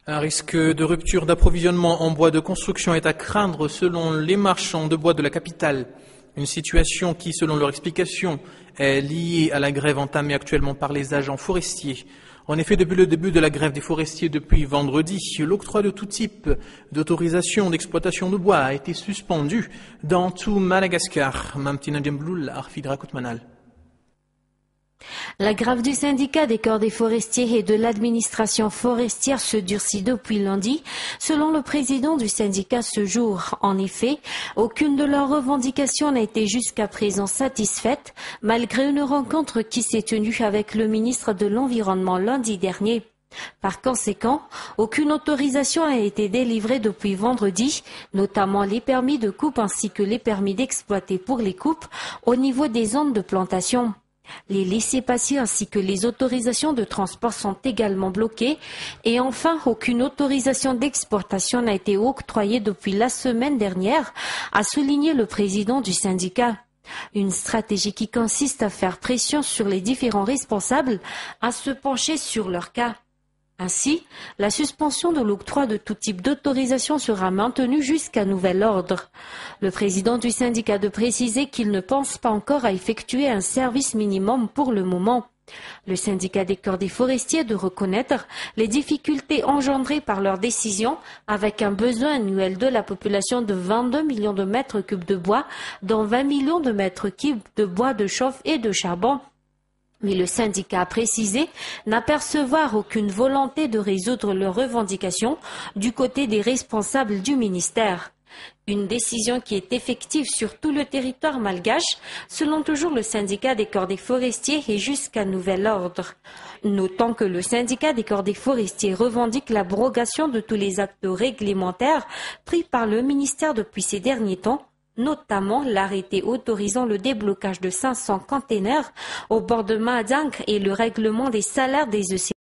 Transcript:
Un risque de rupture d'approvisionnement en bois de construction est à craindre selon les marchands de bois de la capitale. Une situation qui, selon leur explication, est liée à la grève entamée actuellement par les agents forestiers. En effet, depuis le début de la grève des forestiers depuis vendredi, l'octroi de tout type d'autorisation d'exploitation de bois a été suspendu dans tout Madagascar. Mamtina Djembloul, Arfid Rakutmanal. La grève du syndicat des corps des forestiers et de l'administration forestière se durcit depuis lundi, selon le président du syndicat ce jour. En effet, aucune de leurs revendications n'a été jusqu'à présent satisfaite, malgré une rencontre qui s'est tenue avec le ministre de l'Environnement lundi dernier. Par conséquent, aucune autorisation n'a été délivrée depuis vendredi, notamment les permis de coupe ainsi que les permis d'exploiter pour les coupes au niveau des zones de plantation. Les laissez-passer ainsi que les autorisations de transport sont également bloquées et enfin aucune autorisation d'exportation n'a été octroyée depuis la semaine dernière, a souligné le président du syndicat. Une stratégie qui consiste à faire pression sur les différents responsables à se pencher sur leur cas. Ainsi, la suspension de l'octroi de tout type d'autorisation sera maintenue jusqu'à nouvel ordre. Le président du syndicat de préciser qu'il ne pense pas encore à effectuer un service minimum pour le moment. Le syndicat des corps des forestiers de reconnaître les difficultés engendrées par leur décision avec un besoin annuel de la population de 22 millions de mètres cubes de bois, dont 20 millions de mètres cubes de bois de chauffe et de charbon. Mais le syndicat a précisé n'apercevoir aucune volonté de résoudre leurs revendications du côté des responsables du ministère. Une décision qui est effective sur tout le territoire malgache, selon toujours le syndicat des corps des forestiers et jusqu'à nouvel ordre. Notons que le syndicat des corps des forestiers revendique l'abrogation de tous les actes réglementaires pris par le ministère depuis ces derniers temps, notamment l'arrêté autorisant le déblocage de 500 containers au bord de Mahadang et le règlement des salaires des EC.